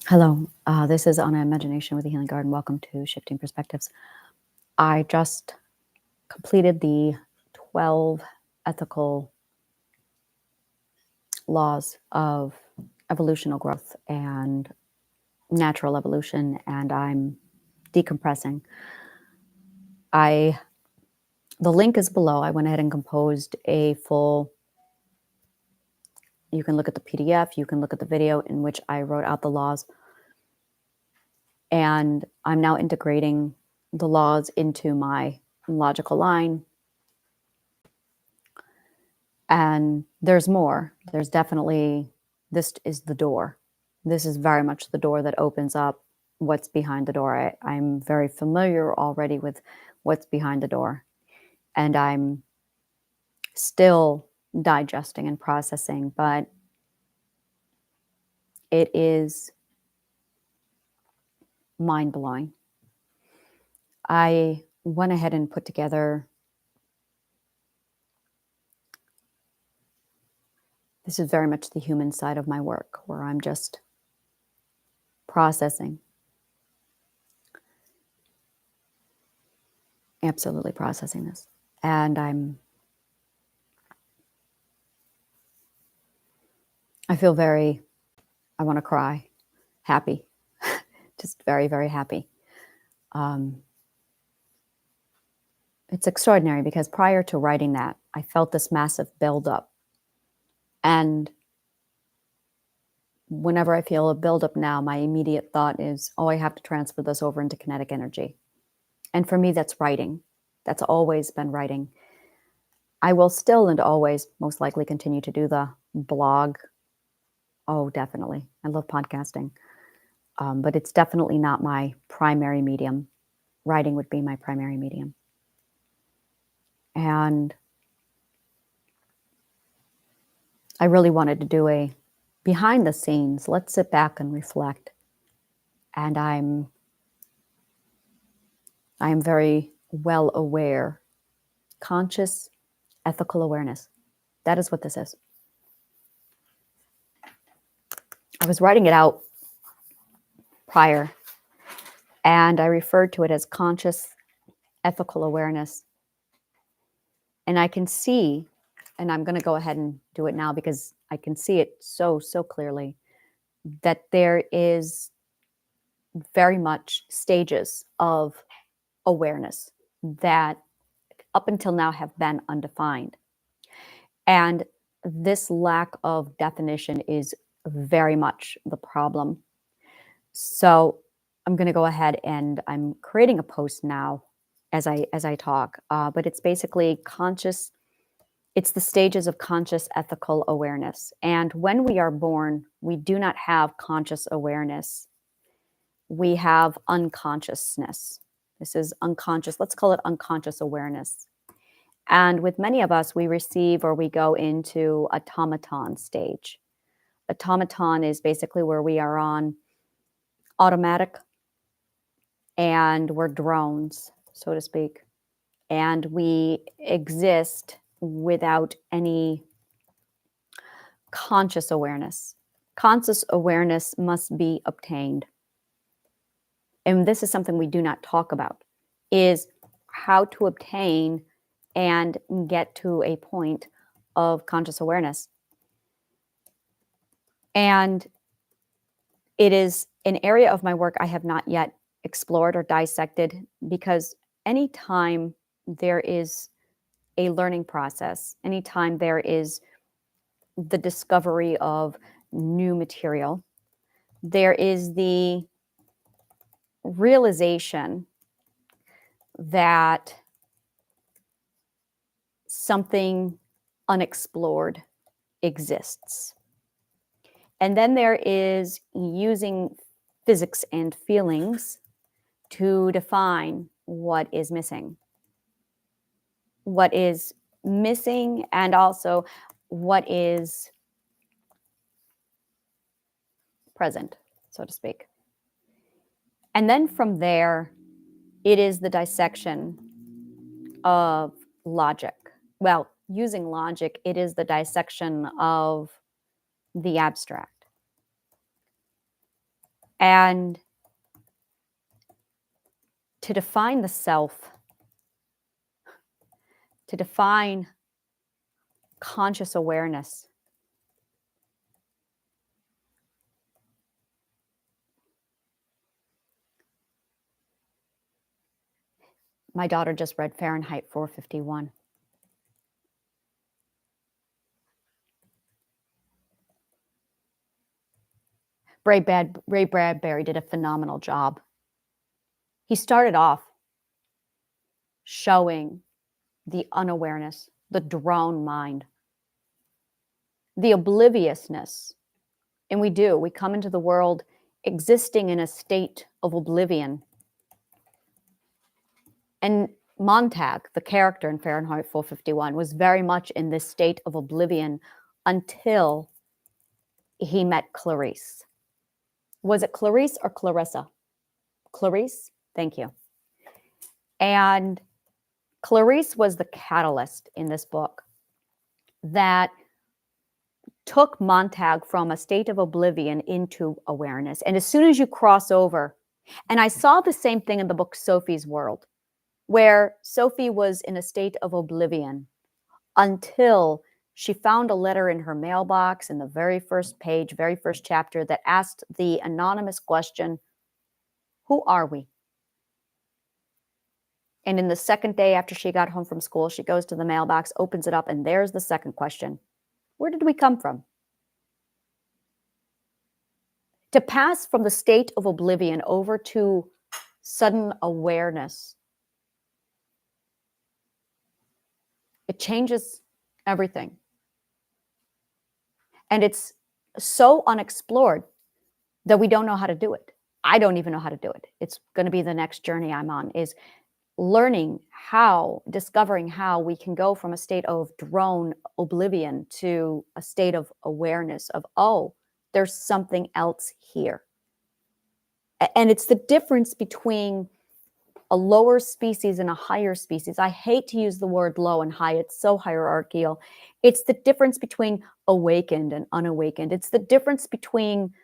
Hello, this is Anna Imagination with the Healing Garden. Welcome to Shifting Perspectives. I just completed the 12 ethical laws of evolutional growth and natural evolution, and I'm decompressing. The link is below. I went ahead and composed a full, you can look at the PDF, you can look at the video in which I wrote out the laws. And I'm now integrating the laws into my logical line. And there's more. There's definitely, this is the door. This is very much the door that opens up what's behind the door. I'm very familiar already with what's behind the door. And I'm still digesting and processing, but it is mind-blowing. I went ahead and put together, this is very much the human side of my work, where I'm just processing, absolutely processing this. And I feel very, I want to cry, happy, just very, very happy. It's extraordinary because prior to writing that, I felt this massive buildup. And whenever I feel a buildup now, my immediate thought is, oh, I have to transfer this over into kinetic energy. And for me, that's writing. That's always been writing. I will still and always most likely continue to do the blog. Oh, definitely. I love podcasting. But it's definitely not my primary medium. Writing would be my primary medium. And I really wanted to do a behind the scenes, let's sit back and reflect. And I am very well aware, conscious, ethical awareness. That is what this is. I was writing it out prior, and I referred to it as conscious, ethical awareness. And I can see, and I'm going to go ahead and do it now because I can see it so clearly, that there is very much stages of awareness that up until now have been undefined. And this lack of definition is very much the problem. So I'm going to go ahead and I'm creating a post now as I talk, but it's basically conscious. It's the stages of conscious ethical awareness. And when we are born, we do not have conscious awareness. We have unconsciousness. This is unconscious. Let's call it unconscious awareness. And with many of us, we receive or we go into automaton stage. Automaton is basically where we are on automatic and we're drones, so to speak. And we exist without any conscious awareness. Conscious awareness must be obtained. And this is something we do not talk about, is how to obtain and get to a point of conscious awareness. And it is an area of my work I have not yet explored or dissected, because anytime there is a learning process, anytime there is the discovery of new material, there is the realization that something unexplored exists. And then there is using physics and feelings to define what is missing. What is missing, and also what is present, so to speak. And then from there, it is the dissection of logic. Well, using logic, it is the dissection of the abstract. And to define the self, to define conscious awareness, my daughter just read Fahrenheit 451. Ray Bradbury did a phenomenal job. He started off showing the unawareness, the drone mind, the obliviousness. And we come into the world existing in a state of oblivion. And Montag, the character in Fahrenheit 451, was very much in this state of oblivion until he met Clarice. Was it Clarice or Clarissa? Clarice? Thank you. And Clarice was the catalyst in this book that took Montag from a state of oblivion into awareness. And as soon as you cross over, and I saw the same thing in the book Sophie's World, where Sophie was in a state of oblivion until she found a letter in her mailbox in the very first page, very first chapter, that asked the anonymous question, who are we? And in the second day after she got home from school, she goes to the mailbox, opens it up, and there's the second question. Where did we come from? To pass from the state of oblivion over to sudden awareness, it changes everything. And it's so unexplored that we don't know how to do it. I don't even know how to do it. It's going to be the next journey I'm on, is learning how, discovering how we can go from a state of drone oblivion to a state of awareness of, oh, there's something else here. And it's the difference between a lower species and a higher species. I hate to use the word low and high. It's so hierarchical. It's the difference between awakened and unawakened. It's the difference between,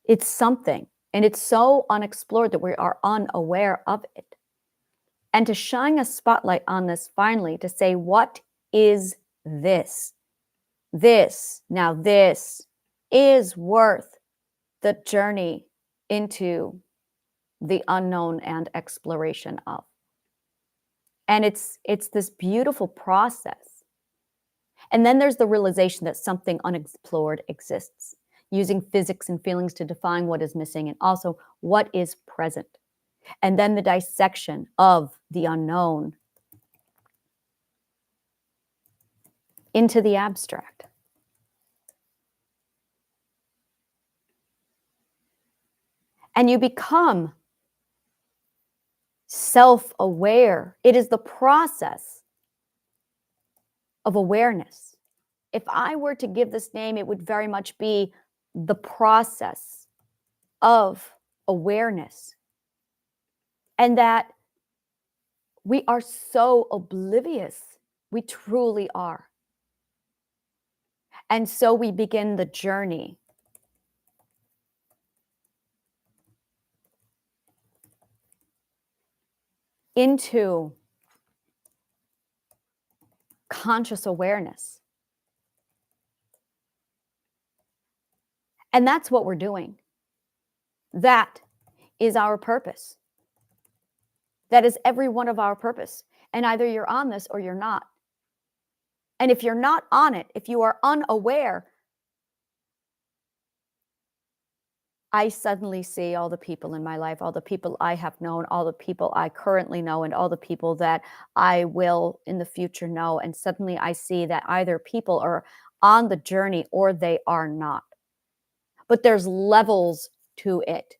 it's something, and it's so unexplored that we are unaware of it. And to shine a spotlight on this finally, to say, what is this? This is worth the journey into the unknown and exploration of. And it's this beautiful process. And then there's the realization that something unexplored exists, using physics and feelings to define what is missing and also what is present. And then the dissection of the unknown into the abstract. And you become self-aware. It is the process of awareness. If I were to give this name, it would very much be the process of awareness. And that we are so oblivious. We truly are. And so we begin the journey into conscious awareness. And that's what we're doing. That is our purpose. That is every one of our purpose. And either you're on this or you're not. And if you're not on it, if you are unaware, I suddenly see all the people in my life, all the people I have known, all the people I currently know, and all the people that I will in the future know. And suddenly I see that either people are on the journey or they are not. But there's levels to it.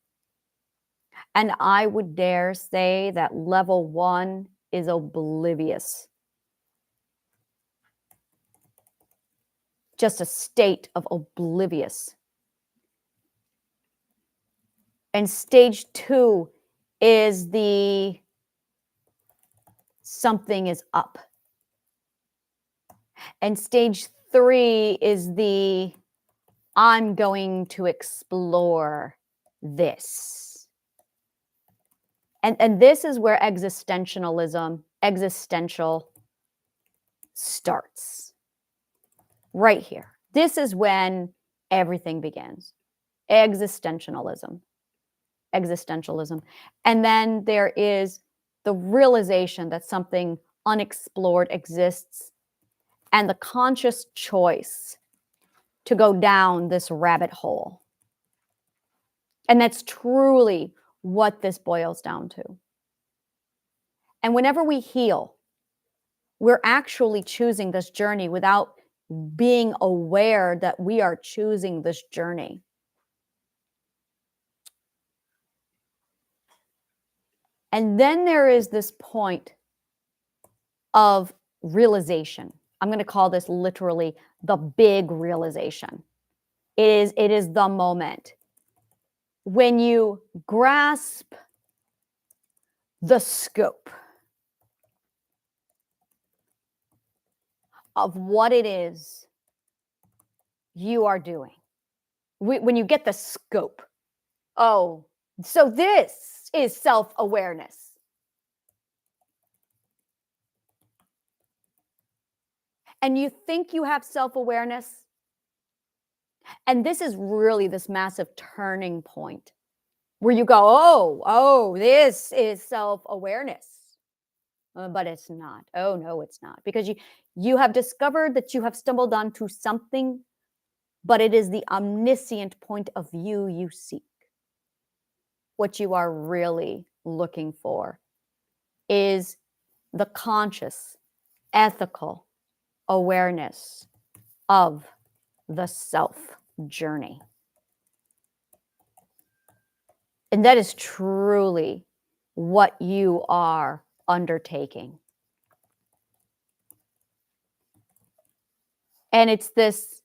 And I would dare say that level 1 is oblivious. Just a state of oblivious. And stage 2 is the something is up. And stage 3 is the I'm going to explore. this. And this is where existential starts. Right here. This is when everything begins. Existentialism. And then there is the realization that something unexplored exists and the conscious choice to go down this rabbit hole. And that's truly what this boils down to. And whenever we heal, we're actually choosing this journey without being aware that we are choosing this journey. And then there is this point of realization. I'm going to call this literally the big realization. It is the moment when you grasp the scope of what it is you are doing. When you get the scope, oh, so this is self-awareness. And you think you have self-awareness, and this is really this massive turning point where you go, oh, this is self-awareness. But it's not. Oh, no, it's not. Because you have discovered that you have stumbled onto something, but it is the omniscient point of view you seek. What you are really looking for is the conscious, ethical awareness of the self journey. And that is truly what you are undertaking. And it's this,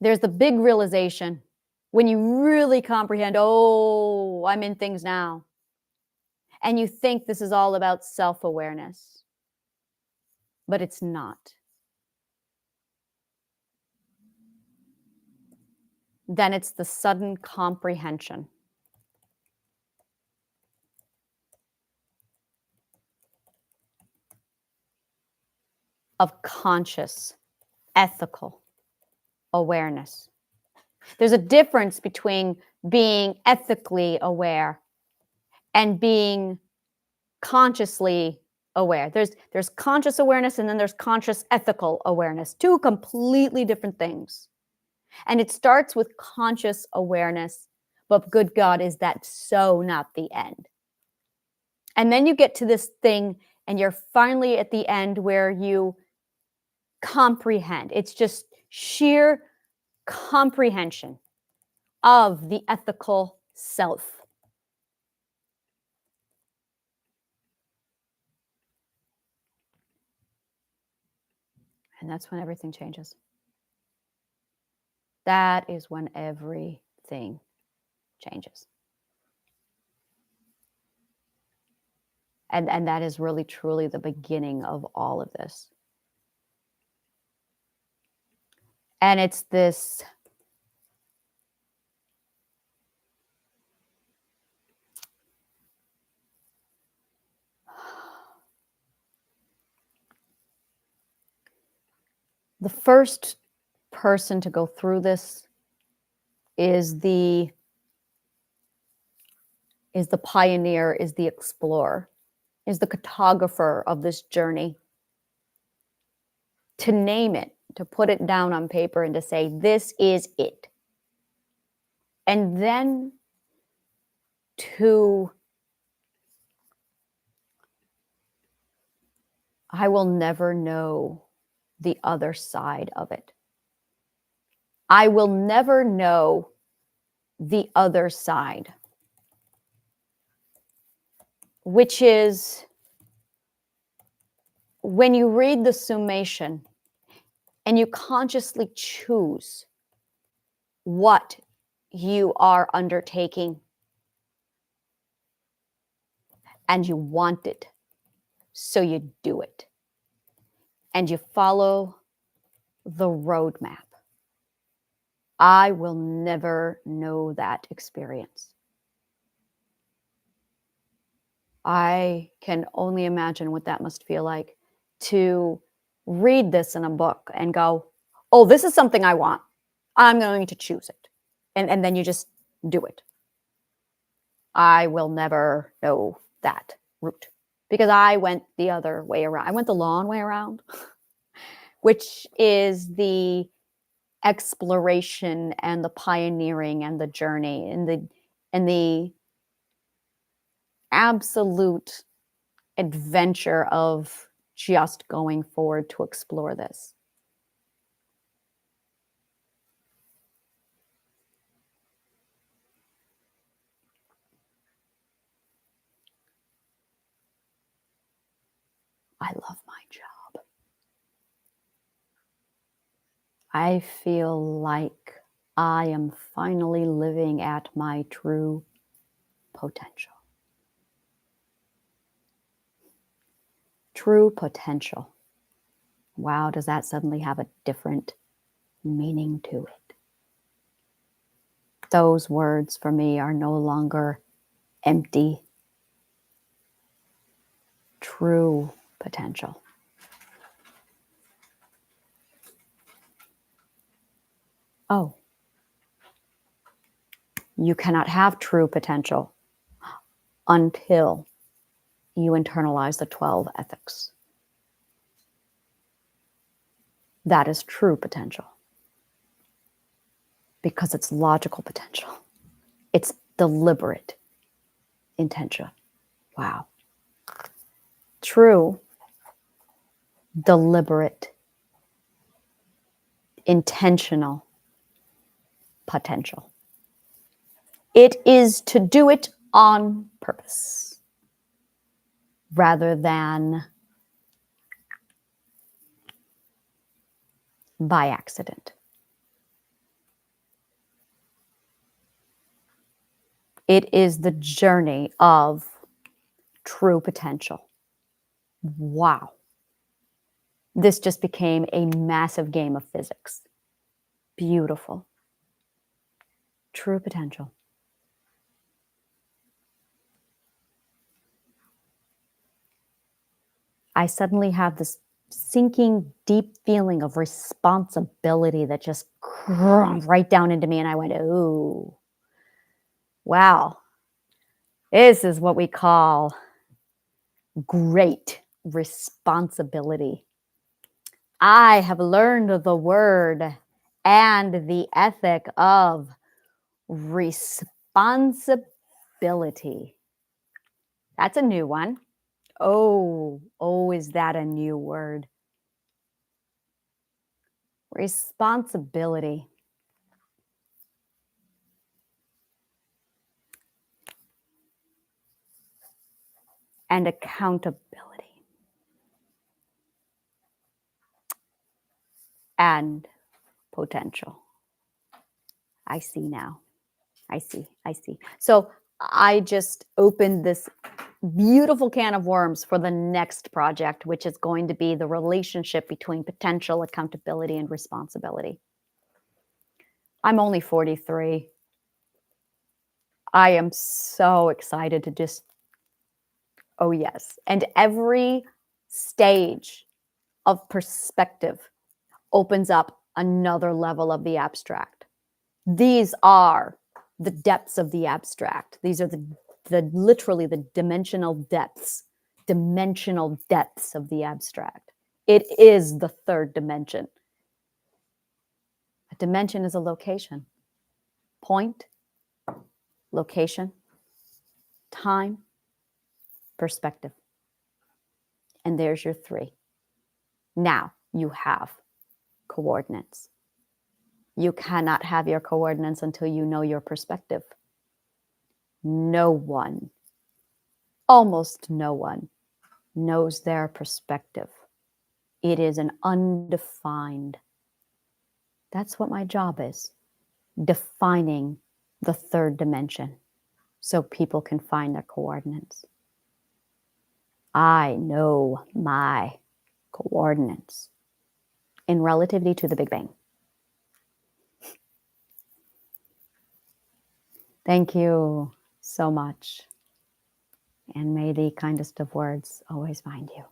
there's the big realization when you really comprehend, oh, I'm in things now. And you think this is all about self-awareness, but it's not. Then it's the sudden comprehension of conscious, ethical awareness. There's a difference between being ethically aware and being consciously aware. There's conscious awareness and then there's conscious ethical awareness. Two completely different things. And it starts with conscious awareness, but good God, is that so not the end? And then you get to this thing and you're finally at the end where you comprehend. It's just sheer comprehension of the ethical self. And that's when everything changes. That is when everything changes. And that is really, truly the beginning of all of this. And it's this the first person to go through this is the pioneer, is the explorer, is the cartographer of this journey. To name it, to put it down on paper and to say, this is it. And then I will never know the other side of it. I will never know the other side, which is when you read the summation and you consciously choose what you are undertaking and you want it, so you do it. And you follow the roadmap. I will never know that experience. I can only imagine what that must feel like to read this in a book and go, oh, this is something I want. I'm going to choose it. And then you just do it. I will never know that route because I went the other way around. I went the long way around, which is the exploration and the pioneering and the journey and the absolute adventure of just going forward to explore this. I love my job. I feel like I am finally living at my true potential. True potential. Wow, does that suddenly have a different meaning to it? Those words for me are no longer empty. True potential. Oh, you cannot have true potential until you internalize the 12 ethics. That is true potential because it's logical potential. It's deliberate intention. Wow. True, deliberate, intentional potential. It is to do it on purpose rather than by accident. It is the journey of true potential. Wow. This just became a massive game of physics. Beautiful. True potential. I suddenly have this sinking, deep feeling of responsibility that just right down into me. And I went, ooh, wow. This is what we call great responsibility. I have learned the word and the ethic of responsibility. That's a new one. Oh, is that a new word? Responsibility. And accountability. And potential. I see now. I see. So I just opened this beautiful can of worms for the next project, which is going to be the relationship between potential, accountability, and responsibility. I'm only 43. I am so excited to just, oh yes. And every stage of perspective opens up another level of the abstract. These are the depths of the abstract. These are the literally the dimensional depths of the abstract. It is the third dimension. A dimension is a location. Point, location, time, perspective. And there's your three. Now you have coordinates. You cannot have your coordinates until you know your perspective. No one, almost no one, knows their perspective. It is an undefined. That's what my job is, defining the third dimension so people can find their coordinates. I know my coordinates in relativity to the Big Bang. Thank you so much. And may the kindest of words always find you.